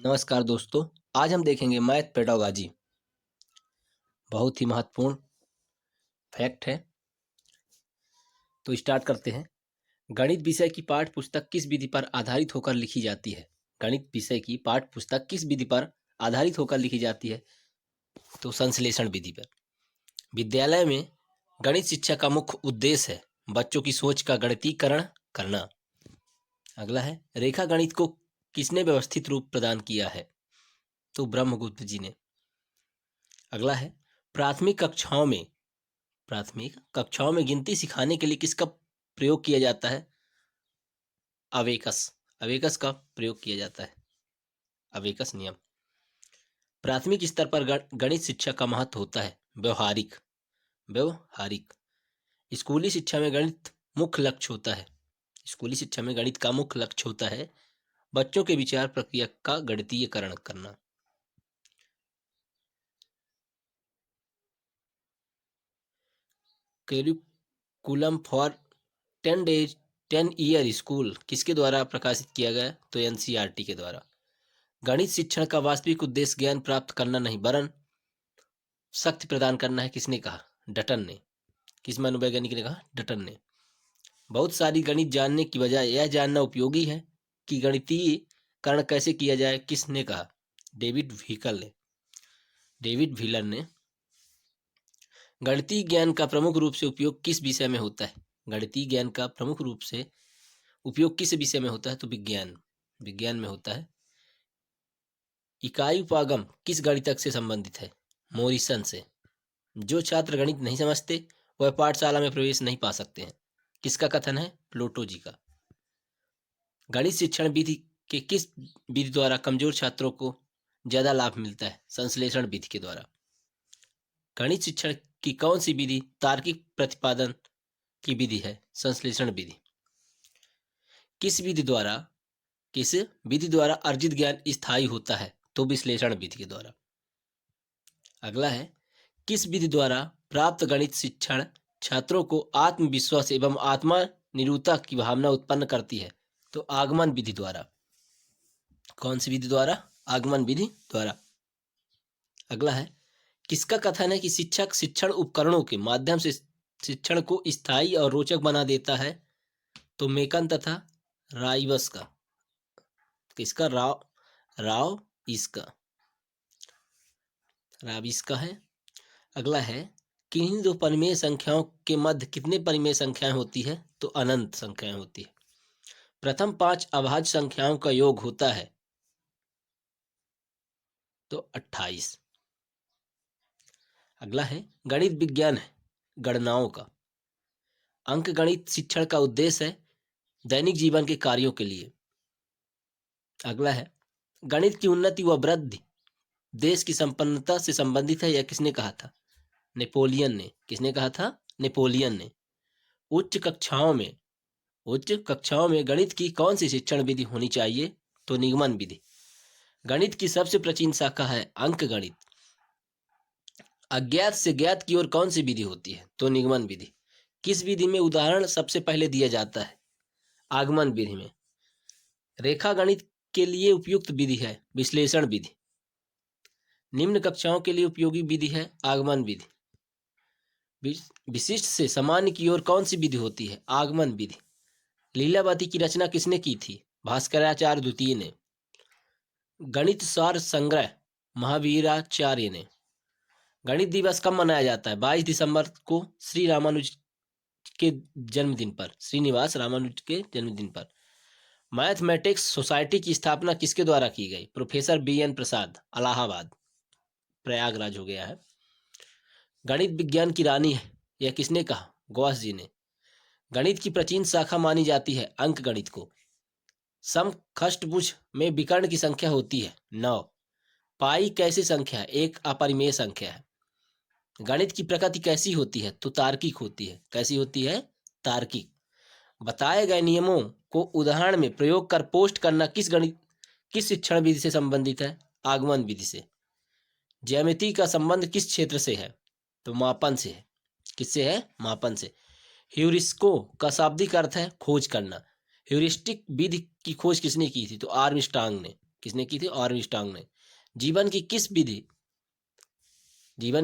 नमस्कार दोस्तों। आज हम देखेंगे मैथ पेडागॉजी। बहुत ही महत्वपूर्ण फैक्ट है। तो स्टार्ट करते हैं। गणित विषय की पाठ्य पुस्तक किस विधि पर आधारित होकर लिखी जाती है? गणित विषय की पाठ्य पुस्तक किस विधि पर आधारित होकर लिखी जाती है? तो संश्लेषण विधि पर। विद्यालय में गणित शिक्षा का मुख्य उद्देश्य है बच्चों की सोच का गणितीकरण करना। अगला है, रेखा गणित को किसने व्यवस्थित रूप प्रदान किया है? तो ब्रह्मगुप्त जी ने। अगला है, प्राथमिक कक्षाओं में गिनती सिखाने के लिए किसका प्रयोग किया जाता है? अवेकस का प्रयोग किया जाता है। अवेकस नियम। प्राथमिक स्तर पर गणित शिक्षा का महत्व होता है व्यवहारिक। स्कूली शिक्षा में गणित मुख्य लक्ष्य होता है। स्कूली शिक्षा में गणित का मुख्य लक्ष्य होता है बच्चों के विचार प्रक्रिया का गणितीयकरण करना। करिकुलम फॉर 10 ईयर स्कूल किसके द्वारा प्रकाशित किया गया? तो एनसीईआरटी के द्वारा। गणित शिक्षण का वास्तविक उद्देश्य ज्ञान प्राप्त करना नहीं वरन शक्ति प्रदान करना है। किसने कहा? डटन ने। किस मनोवैज्ञानिक ने कहा? डटन ने। बहुत सारी गणित जानने की बजाय यह जानना उपयोगी है कि गणितीयकरण कैसे किया जाए। किसने कहा? डेविड व्हीलर ने। गणितीय ज्ञान का प्रमुख रूप से उपयोग किस विषय में होता है? गणितीय ज्ञान का प्रमुख रूप से उपयोग किस विषय में होता है? तो विज्ञान में होता है। इकाई उपागम किस गणितज्ञ से संबंधित है? मोरिसन से। जो छात्र गणित नहीं समझते वह पाठशाला में प्रवेश नहीं पा सकते हैं। किसका कथन है? प्लूटो जी का। गणित शिक्षण विधि के किस विधि द्वारा कमजोर छात्रों को ज्यादा लाभ मिलता है? संश्लेषण विधि के द्वारा। गणित शिक्षण की कौन सी विधि तार्किक प्रतिपादन की विधि है? संश्लेषण विधि। किस विधि द्वारा अर्जित ज्ञान स्थायी होता है? तो विश्लेषण विधि के द्वारा। अगला है, किस विधि द्वारा प्राप्त गणित शिक्षण छात्रों को आत्मविश्वास एवं आत्मा निरूता की भावना उत्पन्न करती है? तो आगमन विधि द्वारा। कौन सी विधि द्वारा? आगमन विधि द्वारा। अगला है, किसका कथन है कि शिक्षक शिक्षण उपकरणों के माध्यम से शिक्षण को स्थायी और रोचक बना देता है? तो मेकन तथा राइवस का। किसका? राविस का है। अगला है, किन्हीं दो परिमेय संख्याओं के मध्य कितने परिमेय संख्याएं होती है? तो अनंत संख्याएं होती है। प्रथम 5 अभाज्य संख्याओं का योग होता है तो 28। अगला है, गणित विज्ञान है गणनाओं का। अंक गणित शिक्षण का उद्देश्य है दैनिक जीवन के कार्यों के लिए। अगला है, गणित की उन्नति व वृद्धि देश की संपन्नता से संबंधित है। यह किसने कहा था? नेपोलियन ने। किसने कहा था? नेपोलियन ने। उच्च कक्षाओं में गणित की कौन सी शिक्षण विधि होनी चाहिए? तो निगमन विधि। गणित की सबसे प्राचीन शाखा है अंक गणित। अज्ञात से ज्ञात की ओर कौन सी विधि होती है? तो निगमन विधि। किस विधि में उदाहरण सबसे पहले दिया जाता है? आगमन विधि में। रेखा गणित के लिए उपयुक्त विधि है विश्लेषण विधि। निम्न कक्षाओं के लिए उपयोगी विधि है आगमन विधि। विशिष्ट से सामान्य की ओर कौन सी विधि होती है? आगमन विधि। लीलावती की रचना किसने की थी? भास्कराचार्य द्वितीय ने। गणित सार संग्रह महावीराचार्य ने। गणित दिवस कब मनाया जाता है? 22 दिसंबर को श्रीनिवास रामानुज के जन्मदिन पर। मैथमेटिक्स सोसाइटी की स्थापना किसके द्वारा की गई? प्रोफेसर BN प्रसाद। इलाहाबाद, प्रयागराज हो गया है। गणित विज्ञान की रानी है, यह किसने कहा? गॉस जी ने। गणित की प्राचीन शाखा मानी जाती है अंक गणित को। समखष्टभुज में विकर्ण की संख्या होती है 9। पाई कैसी संख्या है? एक अपरिमेय संख्या है। गणित की प्रकृति कैसी होती है? तो तार्किक होती है। कैसी होती है? तार्किक। बताए गए नियमों को उदाहरण में प्रयोग कर पोस्ट करना किस शिक्षण विधि से संबंधित है? आगमन विधि से। ज्यामिति का संबंध किस क्षेत्र से है? तो मापन से है। किससे है? मापन से। ह्यूरिस्को का शाब्दिक अर्थ है खोज करना। ह्यूरिस्टिक विधि की खोज किसने की थी? तो आर्मस्ट्रांग ने। किसने की थी? आर्मस्ट्रांग ने। जीवन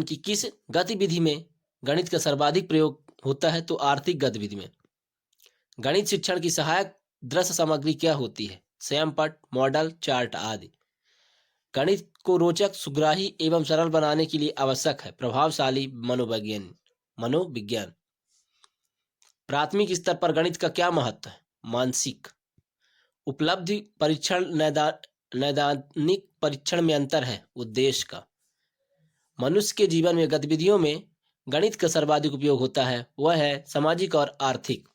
की किस गतिविधि में गणित का सर्वाधिक प्रयोग होता है? तो आर्थिक गतिविधि में। गणित शिक्षण की सहायक दृश्य सामग्री क्या होती है? स्वयंपट, मॉडल, चार्ट आदि। गणित को रोचक, सुग्राही एवं सरल बनाने के लिए आवश्यक है प्रभावशाली मनोविज्ञान। प्राथमिक स्तर पर गणित का क्या महत्व है? मानसिक। उपलब्धि परीक्षण नैदानिक परीक्षण में अंतर है। उद्देश्य का। मनुष्य के जीवन में गतिविधियों में गणित का सर्वाधिक उपयोग होता है, वह है सामाजिक और आर्थिक।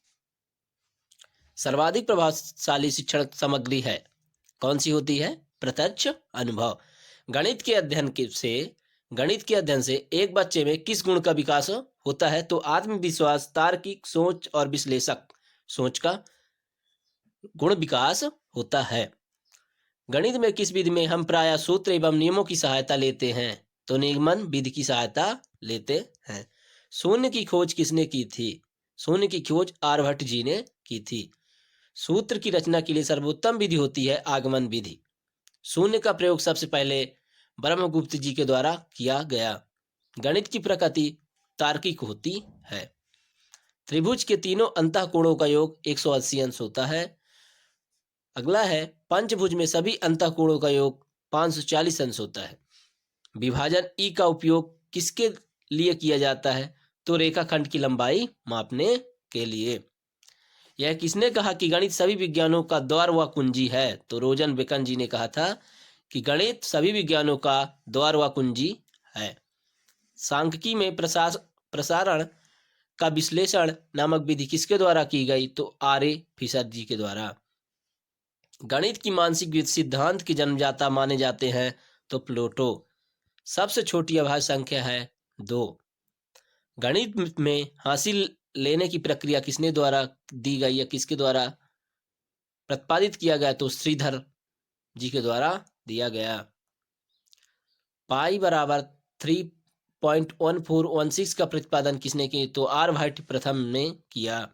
सर्वाधिक प्रभावशाली शिक्षण सामग्री है, कौन सी होती है? प्रत्यक्ष अनुभव। गणित के अध्ययन से एक बच्चे में किस गुण का विकास होता है? तो आत्मविश्वास, तार्किक सोच और विश्लेषक सोच का गुण विकास होता है। गणित में किस विधि में हम प्रायः सूत्र एवं नियमों की सहायता लेते हैं? तो निगमन विधि की सहायता लेते हैं। शून्य की खोज किसने की थी? शून्य की खोज आर्यभट्ट जी ने की थी। सूत्र की रचना के लिए सर्वोत्तम विधि होती है आगमन विधि। शून्य का प्रयोग सबसे पहले ब्रह्मगुप्त जी के द्वारा किया गया। गणित की प्रकृति तार्किक होती है। त्रिभुज के तीनों अंतःकोणों का योग 180 अंश होता है। अगला है पंचभुज में सभी अंतःकोणों का योग 540 अंश होता है। विभाजन ई का उपयोग किसके लिए किया जाता है? तो रेखाखंड की लंबाई मापने के लिए। यह किसने कहा कि गणित सभी विज्ञानों का द्वार व कुंजी है? तो रोजन बेकन जी ने कहा था कि गणित सभी विज्ञानों का द्वार व कुंजी है। सांख्यिकी में प्रसारण का विश्लेषण नामक विधि किसके द्वारा की गई? तो आर्य फिशर जी के द्वारा। गणित की मानसिक सिद्धांत के जन्मदाता माने जाते हैं तो प्लेटो। सबसे छोटी अभाज्य संख्या है 2। गणित में हासिल लेने की प्रक्रिया किसने द्वारा दी गई या किसके द्वारा प्रतिपादित किया गया? तो श्रीधर जी के द्वारा दिया गया। पाई बराबर 3.1416 का प्रतिपादन किसने किया? तो आर्यभट्ट प्रथम ने किया।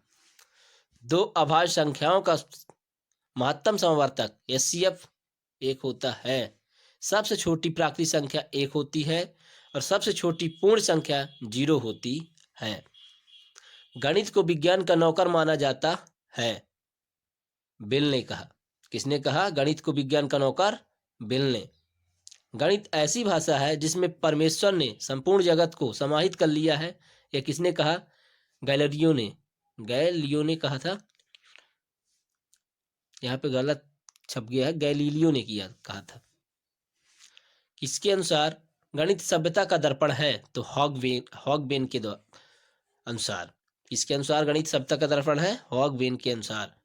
दो अभाज्य संख्याओं का महत्तम समवर्तक HCF 1 होता है। सबसे छोटी प्राकृतिक संख्या 1 होती है और सबसे छोटी पूर्ण संख्या 0 होती है। गणित को विज्ञान का नौकर माना जाता है, बिल ने कहा। किसने कहा गणित को विज्ञान का नौकर? बिल ने। गणित ऐसी भाषा है जिसमें परमेश्वर ने संपूर्ण जगत को समाहित कर लिया है, यह किसने कहा? गैलीलियो ने कहा था। यहाँ पे गलत छप गया है, गैलीलियो ने कहा था। किसके अनुसार गणित सभ्यता का दर्पण है? तो हॉगबेन के अनुसार। किसके अनुसार गणित सभ्यता का दर्पण है? हॉगबेन के अनुसार।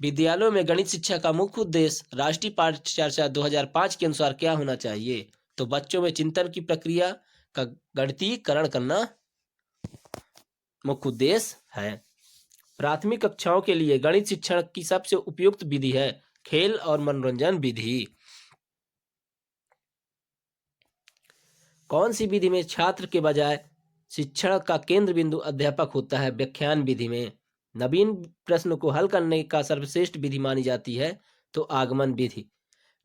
विद्यालयों में गणित शिक्षा का मुख्य उद्देश्य राष्ट्रीय पाठ्यचर्या 2005 के अनुसार क्या होना चाहिए? तो बच्चों में चिंतन की प्रक्रिया का गणितीकरण करना मुख्य उद्देश्य है। प्राथमिक कक्षाओं के लिए गणित शिक्षण की सबसे उपयुक्त विधि है खेल और मनोरंजन विधि। कौन सी विधि में छात्र के बजाय शिक्षण का केंद्र बिंदु अध्यापक होता है? व्याख्यान विधि में। नवीन प्रश्न को हल करने का सर्वश्रेष्ठ विधि मानी जाती है तो आगमन विधि।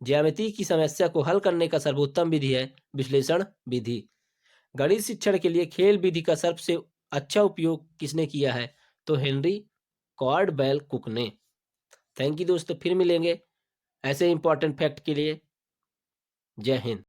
ज्यामिति की समस्या को हल करने का सर्वोत्तम विधि है विश्लेषण विधि। गणित शिक्षण के लिए खेल विधि का सबसे अच्छा उपयोग किसने किया है? तो हेनरी कॉर्डवेल कुक ने। थैंक यू दोस्तों, फिर मिलेंगे ऐसे इंपॉर्टेंट फैक्ट के लिए। जय हिंद।